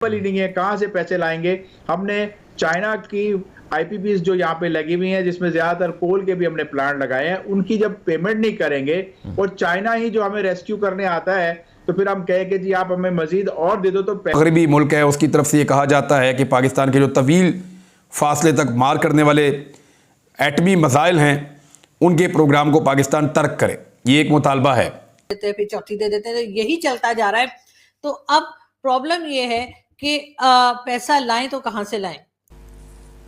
ही नहीं है, कहाँ से पैसे लाएंगे। हमने चाइना की आईपीपीज जो यहाँ पे लगी हुई हैं, जिसमें ज्यादातर कोल के भी हमने प्लांट लगाए हैं, उनकी जब पेमेंट नहीं करेंगे और चाइना ही जो हमें रेस्क्यू करने आता है, तो फिर हम कहें कि जी आप हमें मजीद और दे दो। तो मगरबी मुल्क है, उसकी तरफ से ये कहा जाता है कि पाकिस्तान के जो तवील फासले तक मार करने वाले एटमी मिसाइल हैं, उनके प्रोग्राम को पाकिस्तान तर्क करे। ये एक मुतालबा है। फिर चौथी दे देते हैं, यही चलता जा रहा है। तो अब प्रॉब्लम ये है कि पैसा लाएं तो कहां से लाएं।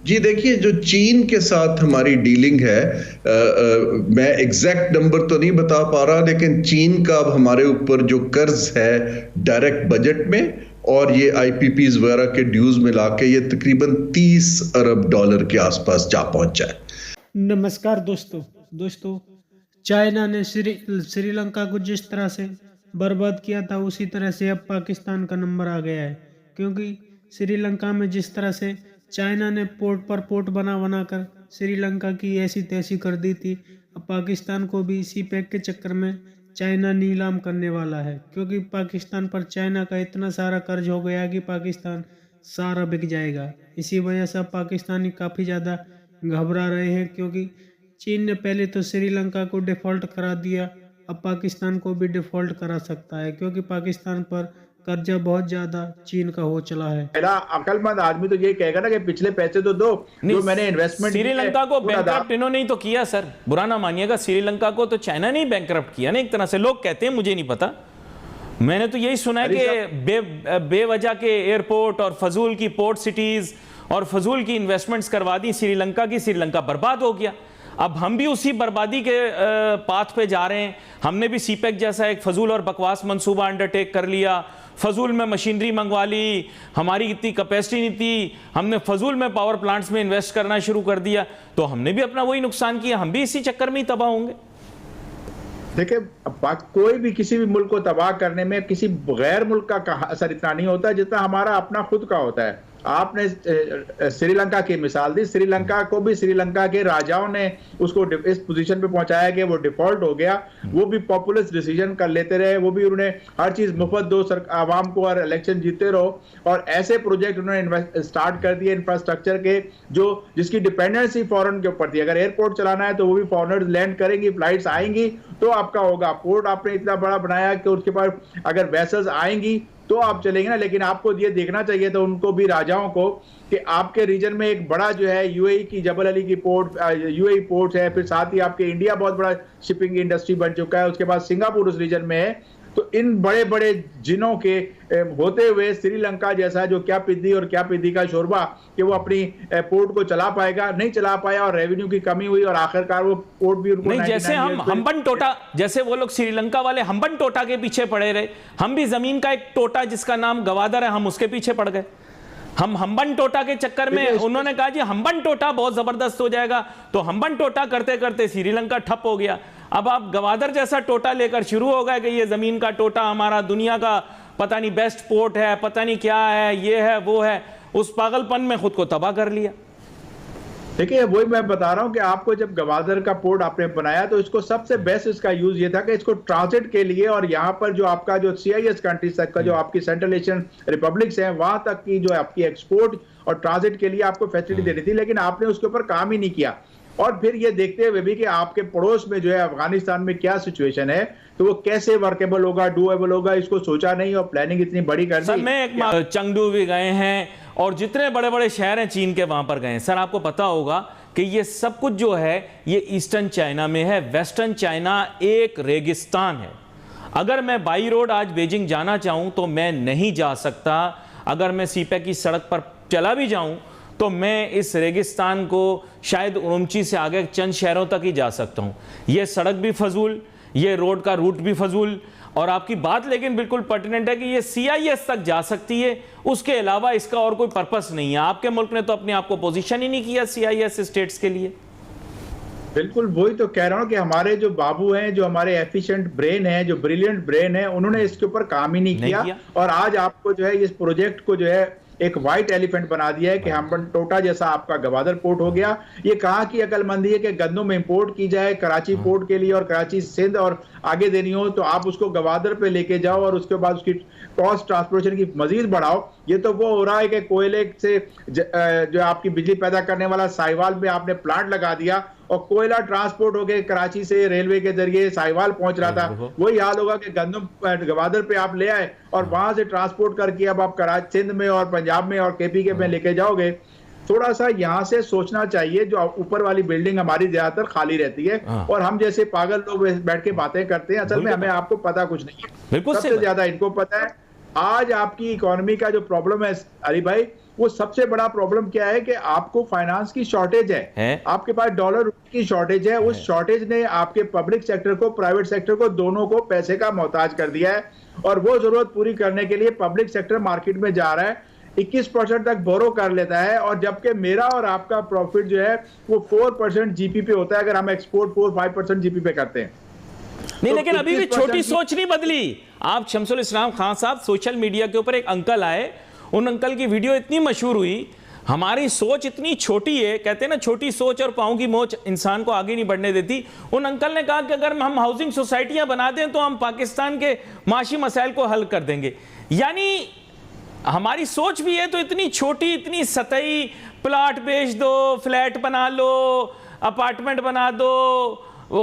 जी देखिए, जो चीन के साथ हमारी डीलिंग है, मैं एग्जैक्ट नंबर तो नहीं बता पा रहा, लेकिन चीन का अब हमारे ऊपर जो कर्ज है डायरेक्ट बजट में और ये आईपीपीज वगैरह के ड्यूज मिला के ये तकरीबन 30 अरब डॉलर के आसपास जा पहुंचा है। नमस्कार दोस्तों, चाइना ने श्रीलंका को जिस तरह से बर्बाद किया था, उसी तरह से अब पाकिस्तान का नंबर आ गया है। क्योंकि श्रीलंका में जिस तरह से चाइना ने पोर्ट पर पोर्ट बना कर श्रीलंका की ऐसी तैसी कर दी थी, अब पाकिस्तान को भी इसी पैक के चक्कर में चाइना नीलाम करने वाला है। क्योंकि पाकिस्तान पर चाइना का इतना सारा कर्ज हो गया कि पाकिस्तान सारा बिक जाएगा। इसी वजह से पाकिस्तानी काफ़ी ज़्यादा घबरा रहे हैं, क्योंकि चीन ने पहले तो श्रीलंका को डिफ़ॉल्ट करा दिया, अब पाकिस्तान को भी डिफ़ॉल्ट करा सकता है, क्योंकि पाकिस्तान पर कर्जा बहुत ज्यादा चीन का हो चला है। पहला अकलमंद आदमी तो ये कहेगा ना कि पिछले पैसे तो दो जो मैंने इन्वेस्टमेंट। श्रीलंका को बैंकरप्ट इन्होंने ही तो किया सर, बुरा ना मानिएगा। श्रीलंका को तो चाइना ने ही बैंकरप्ट किया ना, एक तरह से। लोग कहते हैं, मुझे नहीं पता, मैंने तो यही सुना है कि बेवजह के एयरपोर्ट और फजूल की पोर्ट सिटीज और फजूल की इन्वेस्टमेंट्स करवा दी श्रीलंका की, श्रीलंका बर्बाद हो गया। अब हम भी उसी बर्बादी के पाथ पे जा रहे हैं। हमने भी सीपेक जैसा एक फजूल और बकवास मंसूबा अंडरटेक कर लिया, फजूल में मशीनरी मंगवा ली, हमारी इतनी कैपेसिटी नहीं थी, हमने फजूल में पावर प्लांट्स में इन्वेस्ट करना शुरू कर दिया, तो हमने भी अपना वही नुकसान किया। हम भी इसी चक्कर में ही तबाह होंगे। देखिए, कोई भी किसी भी मुल्क को तबाह करने में किसी गैर मुल्क का असर इतना नहीं होता जितना हमारा अपना खुद का होता है। आपने श्रीलंका की मिसाल दी, श्रीलंका को भी श्रीलंका के राजाओं ने उसको इस पोजीशन पे पहुंचाया कि वो डिफॉल्ट हो गया। वो भी पॉपुलर डिसीजन कर लेते रहे, वो भी उन्होंने हर चीज मुफ्त दो आवाम को और इलेक्शन जीते रहो, और ऐसे प्रोजेक्ट उन्होंने स्टार्ट कर दिए इंफ्रास्ट्रक्चर के जिसकी डिपेंडेंसी फॉरेन के ऊपर थी। अगर एयरपोर्ट चलाना है तो वो भी फॉरेनर्स लैंड करेंगी, फ्लाइट्स आएंगी तो आपका होगा। पोर्ट आपने इतना बड़ा बनाया कि उसके पास अगर वेसल्स आएंगी तो आप चलेंगे ना। लेकिन आपको ये देखना चाहिए तो उनको भी, राजाओं को, कि आपके रीजन में एक बड़ा जो है यूएई की जबल अली की पोर्ट, यूएई पोर्ट है, फिर साथ ही आपके इंडिया बहुत बड़ा शिपिंग इंडस्ट्री बन चुका है, उसके बाद सिंगापुर उस रीजन में है। तो इन बड़े बड़े जिनों के होते हुए श्रीलंका जैसा जो क्या पिद्दी और क्या पिद्दी का शोरबा कि वो अपनी पोर्ट को चला पाएगा, नहीं चला पाया और रेवेन्यू की कमी हुई और आखिरकार वो पोर्ट भी उनको नहीं, जैसे हम हम्बन टोटा, जैसे वो लोग श्रीलंका वाले हम्बन टोटा के पीछे पड़े रहे, हम भी जमीन का एक टोटा जिसका नाम गवादर है, हम उसके पीछे पड़ गए। हम हम्बन टोटा के चक्कर में, उन्होंने कहा जी हम्बन टोटा बहुत जबरदस्त हो जाएगा, तो हम्बन टोटा करते करते श्रीलंका ठप हो गया। अब आप गवादर जैसा टोटा लेकर शुरू हो गए कि ये जमीन का टोटा हमारा दुनिया का पता नहीं बेस्ट पोर्ट है, पता नहीं क्या है, ये है वो है। उस पागलपन में खुद को तबाह कर लिया। देखिए, वही मैं बता रहा हूं कि आपको जब गवादर का पोर्ट आपने बनाया तो इसको सबसे बेस्ट इसका यूज ये था कि इसको ट्रांजिट के लिए और यहाँ पर जो आपका जो CIS कंट्रीज तक का जो आपकी सेंट्रल एशियन रिपब्लिक्स हैं वहां तक की जो आपकी एक्सपोर्ट और ट्रांजिट के लिए आपको फैसिलिटी देनी थी, लेकिन आपने उसके ऊपर काम ही नहीं किया। और फिर ये देखते हुए भी कि आपके पड़ोस में जो है अफगानिस्तान में क्या सिचुएशन है, तो वो कैसे वर्केबल होगा, डूएबल होगा, इसको सोचा नहीं और प्लानिंग इतनी बड़ी कर दी। सर, मैं एक चंगडू भी गए हैं और जितने बड़े बड़े शहर हैं चीन के वहां पर गए हैं। सर, आपको पता होगा कि ये सब कुछ जो है ये ईस्टर्न चाइना में है। वेस्टर्न चाइना एक रेगिस्तान है। अगर मैं बाई रोड आज बीजिंग जाना चाहूं तो मैं नहीं जा सकता। अगर मैं सीपेक की सड़क पर चला भी जाऊं तो मैं इस रेगिस्तान को शायद उरुमची से आगे चंद शहरों तक ही जा सकता हूं। ये सड़क भी फजूल, ये रोड का रूट भी फजूल। और आपकी बात लेकिन बिल्कुल पर्टिनेंट है कि ये CIS तक जा सकती है, उसके अलावा इसका और कोई पर्पस नहीं है। आपके मुल्क ने तो अपने आप को पोजीशन ही नहीं किया CIS स्टेट्स के लिए। बिल्कुल वही तो कह रहा हूँ कि हमारे जो बाबू हैं, जो हमारे एफिशिएंट ब्रेन हैं, जो ब्रिलियंट ब्रेन है, उन्होंने इसके ऊपर काम ही नहीं किया। और आज आपको जो है इस प्रोजेक्ट को जो है एक व्हाइट एलिफेंट बना दिया है कि हम्बनटोटा जैसा आपका गवादर पोर्ट हो गया। ये कहाँ की अकलमंदी है कि गंदम इंपोर्ट की जाए कराची पोर्ट के लिए और कराची सिंध और आगे देनी हो तो आप उसको गवादर पे लेके जाओ और उसके बाद उसकी कॉस्ट ट्रांसपोर्टेशन की मजीद बढ़ाओ। ये तो वो हो रहा है कि कोयले से जो आपकी बिजली पैदा करने वाला साहिवाल में आपने प्लांट लगा दिया और कोयला ट्रांसपोर्ट होके कराची से रेलवे के जरिए साहिवाल पहुंच रहा था। वही हाल होगा कि गंदम गवादर पे आप ले आए और वहां से ट्रांसपोर्ट करके अब आप कराची सिंध में और पंजाब में और केपी के में लेके जाओगे। थोड़ा सा यहाँ से सोचना चाहिए। जो ऊपर वाली बिल्डिंग हमारी ज्यादातर खाली रहती है और हम जैसे पागल लोग बैठ के बातें करते हैं, असल में हमें आपको पता कुछ नहीं है, सबसे ज्यादा इनको पता है। आज आपकी इकोनॉमी का जो प्रॉब्लम है अली भाई, वो सबसे बड़ा प्रॉब्लम क्या है कि आपको फाइनेंस की शॉर्टेज है। आपके पास डॉलर की शॉर्टेज है। उस शॉर्टेज ने आपके पब्लिक सेक्टर को, प्राइवेट सेक्टर को, दोनों को पैसे का मोहताज कर दिया है और वो जरूरत पूरी करने के लिए पब्लिक सेक्टर मार्केट में जा रहा है, 21% तक बोरो कर लेता है। और जबकि मेरा और आपका प्रॉफिट जो है वो 4% जीपी पे होता है अगर हम एक्सपोर्ट 4-5% जीपी पे करते हैं। नहीं, लेकिन अभी भी छोटी सोच नहीं बदली। आप शमसुल इस्लाम खान साहब, सोशल मीडिया के ऊपर एक अंकल आए, उन अंकल की वीडियो इतनी मशहूर हुई, हमारी सोच इतनी छोटी है, कहते हैं ना छोटी सोच और पांव की मोच इंसान को आगे नहीं बढ़ने देती। उन अंकल ने कहा कि अगर हम हाउसिंग सोसाइटियां बना दें तो हम पाकिस्तान के माशी मसाइल को हल कर देंगे। यानी हमारी सोच भी है तो इतनी छोटी, इतनी सतही, प्लाट बेच दो, फ्लैट बना लो, अपार्टमेंट बना दो,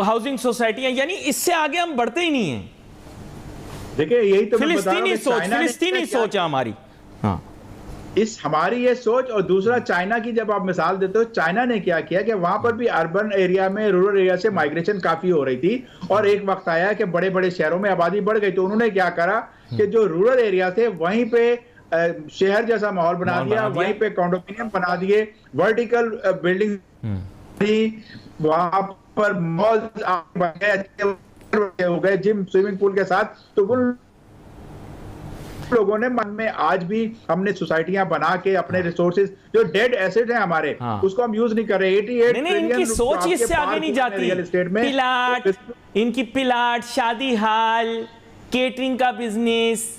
हाउसिंग सोसाइटियां, यानी इससे आगे हम बढ़ते ही नहीं हैं। देखिए यही तो फिलिस्तीनी सोच है हमारी। हाँ, इस हमारी ये सोच। और दूसरा चाइना की जब आप मिसाल देते हो, चाइना ने क्या किया कि वहां पर भी अर्बन एरिया में रूरल एरिया से माइग्रेशन काफी हो रही थी और एक वक्त आया कि बड़े बड़े शहरों में आबादी बढ़ गई, तो उन्होंने क्या करा कि जो रूरल एरिया थे वहीं पे शहर जैसा माहौल बना दिया, वहीं पे कॉन्डोमिनियम बना दिए, वर्टिकल बिल्डिंग थी, वहां पर मॉल बन गए, हो गए जिम, स्विमिंग पूल के साथ। तो उन लोगों ने मन में आज भी हमने सोसाइटियां बना के अपने रिसोर्सेज जो डेड एसेट है हमारे, उसको हम यूज नहीं कर रहे। 88 नहीं, इनकी सोच इससे आगे नहीं जाती। रियल एस्टेट में प्लाट, इनकी प्लाट, शादी हाल, केटरिंग का बिजनेस,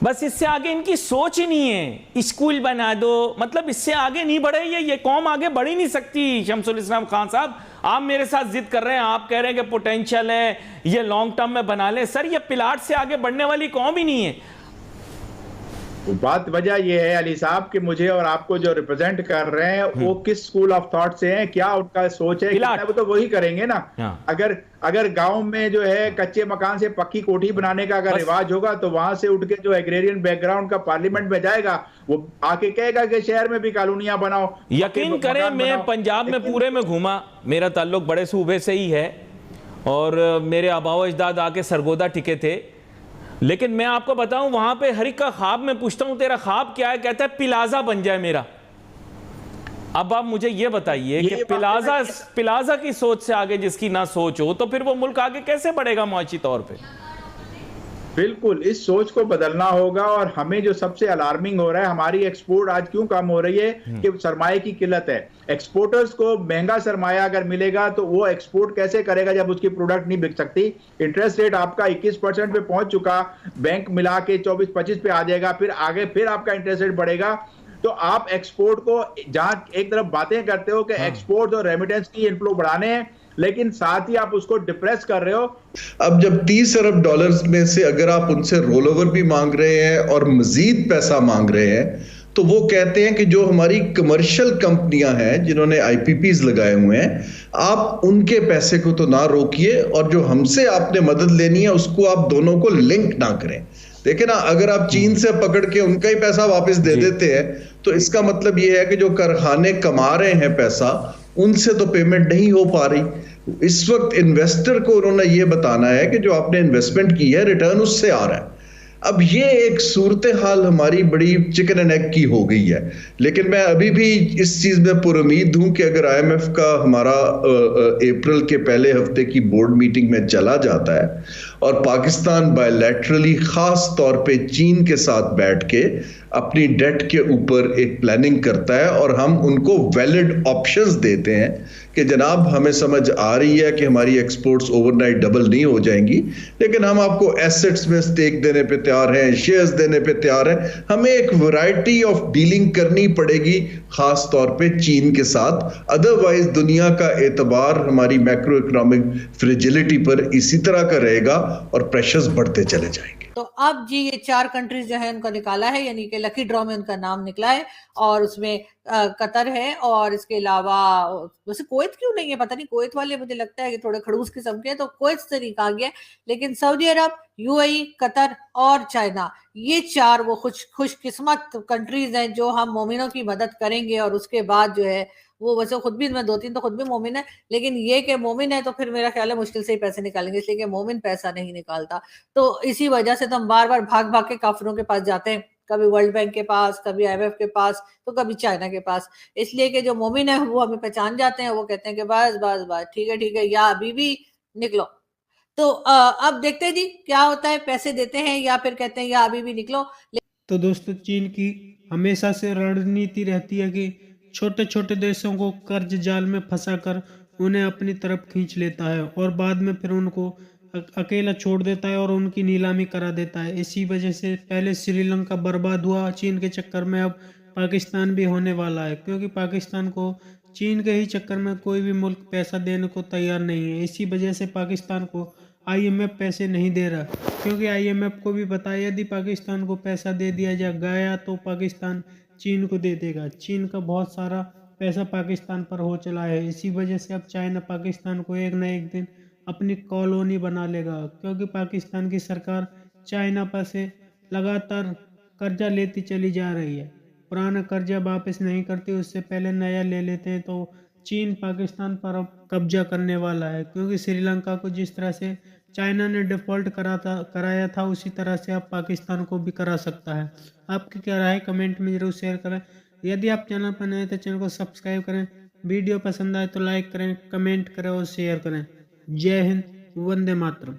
बस इससे आगे इनकी सोच ही नहीं है। स्कूल बना दो, मतलब इससे आगे नहीं बढ़े ये कौम आगे बढ़ ही नहीं सकती। शमसुल इस्लाम खान साहब, आप मेरे साथ जिद कर रहे हैं, आप कह रहे हैं कि पोटेंशियल है, ये लॉन्ग टर्म में बना ले। सर, ये प्लाट से आगे बढ़ने वाली कौम ही नहीं है। बात वजह यह है अली साहब कि मुझे और आपको जो रिप्रेजेंट कर रहे हैं वो किस स्कूल ऑफ थॉट से हैं, क्या उनका सोच है, वो तो वही करेंगे ना। अगर गांव में जो है कच्चे मकान से पक्की कोठी बनाने का अगर रिवाज होगा तो वहां से उठ के जो एग्रेरियन बैकग्राउंड का पार्लियामेंट में जाएगा वो आके कहेगा कि शहर में भी कॉलोनियां बनाओ। यकीन करें, मैं पंजाब में पूरे में घूमा, मेरा ताल्लुक बड़े सूबे से ही है और मेरे आबाओ अजदाद आके सरगोदा टिके थे, लेकिन मैं आपको बताऊं वहां पे हर एक का ख्वाब, मैं पूछता हूं तेरा ख्वाब क्या है, कहता है प्लाजा बन जाए मेरा। अब आप मुझे ये बताइए कि प्लाजा की सोच से आगे जिसकी ना सोच हो तो फिर वो मुल्क आगे कैसे बढ़ेगा माशी तौर पे। बिल्कुल, इस सोच को बदलना होगा। और हमें जो सबसे अलार्मिंग हो रहा है, हमारी एक्सपोर्ट आज क्यों कम हो रही है कि सरमाए की किल्लत है। एक्सपोर्टर्स को महंगा सरमाया अगर मिलेगा तो वो एक्सपोर्ट कैसे करेगा जब उसकी प्रोडक्ट नहीं बिक सकती। इंटरेस्ट रेट आपका 21% पे पहुंच चुका, बैंक मिला के 24-25 पे आ जाएगा, फिर आगे फिर आपका इंटरेस्ट रेट बढ़ेगा। तो आप एक्सपोर्ट को, जहां एक तरफ बातें करते हो कि एक्सपोर्ट और रेमिटेंस की इनफ्लो बढ़ाने हैं, लेकिन साथ ही आप उसको डिप्रेस कर रहे हो। अब जब 30 अरब डॉलर्स में से अगर आप उनसे रोल ओवर भी मांग रहे हैं और मजीद पैसा मांग रहे हैं, तो वो कहते हैं कि जो हमारी कमर्शियल कंपनियां हैं जिन्होंने आईपीपीज लगाए हुए हैं, आप उनके पैसे को तो ना रोकिए और जो हमसे आपने मदद लेनी है उसको आप दोनों को लिंक ना करें। देखिए ना, अगर आप चीन से पकड़ के उनका ही पैसा वापस दे देते हैं तो इसका मतलब ये है कि जो कारखाने कमा रहे हैं पैसा, उनसे तो पेमेंट नहीं हो पा रही। इस वक्त इन्वेस्टर को उन्होंने ये बताना है कि जो आपने इन्वेस्टमेंट की है रिटर्न उससे आ रहा है। अब ये एक सूरत हाल हमारी बड़ी चिकन एंड एग की हो गई है। लेकिन मैं अभी भी इस चीज में पुरुमीद हूं कि अगर IMF का हमारा अप्रैल के पहले हफ्ते की बोर्ड मीटिंग में चला जाता है और पाकिस्तान बायलैटरली खास तौर पे चीन के साथ बैठ के अपनी डेट के ऊपर एक प्लानिंग करता है और हम उनको वैलिड ऑप्शंस देते हैं कि जनाब हमें समझ आ रही है कि हमारी एक्सपोर्ट्स ओवरनाइट डबल नहीं हो जाएंगी, लेकिन हम आपको एसेट्स में स्टेक देने पे तैयार हैं, शेयर्स देने पे तैयार हैं। हमें एक वैरायटी ऑफ डीलिंग करनी पड़ेगी खास तौर पे चीन के साथ, अदरवाइज दुनिया का एतबार हमारी मैक्रो इकोनॉमिक फ्रेजिलिटी पर इसी तरह का रहेगा और प्रेशर्स बढ़ते चले जाएंगे। तो अब जी ये 4 कंट्रीज जो है उनका निकाला है, यानी कि लकी ड्रॉ में उनका नाम निकला है और उसमें कतर है और इसके अलावा वैसे कुवैत क्यों नहीं है, पता नहीं, कुवैत वाले मुझे लगता है कि थोड़े खड़ूस किस्म के हैं तो कुवैत से निकाल गया, लेकिन सऊदी अरब, यूएई, कतर और चाइना, ये 4 वो खुशकिस्मत कंट्रीज हैं जो हम मोमिनों की मदद करेंगे। और उसके बाद जो है वो वैसे खुद भी, मैं 2-3 तो खुद भी मोमिन है, लेकिन ये कि मोमिन है तो फिर मेरा ख्याल है मुश्किल से ही पैसे निकालेंगे, इसलिए कि मोमिन पैसा नहीं निकालता। तो इसी वजह से तो हम बार-बार भाग-भाग के काफिरों के पास जाते हैं, कभी वर्ल्ड बैंक के पास, कभी आईएमएफ के पास, तो कभी चाइना के पास। इसलिए कि जो मोमिन है वो हमें पहचान जाते हैं, वो कहते हैं कि बस, ठीक है, या बीबी निकलो। तो अब देखते हैं जी क्या होता है, पैसे देते हैं या फिर कहते हैं या अभी भी निकलो। तो दोस्तों, चीन की हमेशा से रणनीति रहती है कि छोटे छोटे देशों को कर्ज जाल में फंसाकर उन्हें अपनी तरफ खींच लेता है और बाद में फिर उनको अकेला छोड़ देता है और उनकी नीलामी करा देता है। इसी वजह से पहले श्रीलंका बर्बाद हुआ चीन के चक्कर में, अब पाकिस्तान भी होने वाला है, क्योंकि पाकिस्तान को चीन के ही चक्कर में कोई भी मुल्क पैसा देने को तैयार नहीं है। इसी वजह से पाकिस्तान को आईएमएफ पैसे नहीं दे रहा, क्योंकि आईएमएफ को भी पता है यदि पाकिस्तान को पैसा दे दिया जा गया तो पाकिस्तान चीन को दे देगा। चीन का बहुत सारा पैसा पाकिस्तान पर हो चला है। इसी वजह से अब चाइना पाकिस्तान को एक न एक दिन अपनी कॉलोनी बना लेगा, क्योंकि पाकिस्तान की सरकार चाइना पर से लगातार कर्जा लेती चली जा रही है। पुराना कर्जा वापस नहीं करती, उससे पहले नया ले लेते हैं। तो चीन पाकिस्तान पर अब कब्जा करने वाला है, क्योंकि श्रीलंका को जिस तरह से चाइना ने डिफ़ॉल्ट कराया था उसी तरह से अब पाकिस्तान को भी करा सकता है। आपकी क्या राय कमेंट में ज़रूर शेयर करें। यदि आप चैनल पर नए हैं तो चैनल को सब्सक्राइब करें, वीडियो पसंद आए तो लाइक करें, कमेंट करें और शेयर करें। जय हिंद, वंदे मातरम।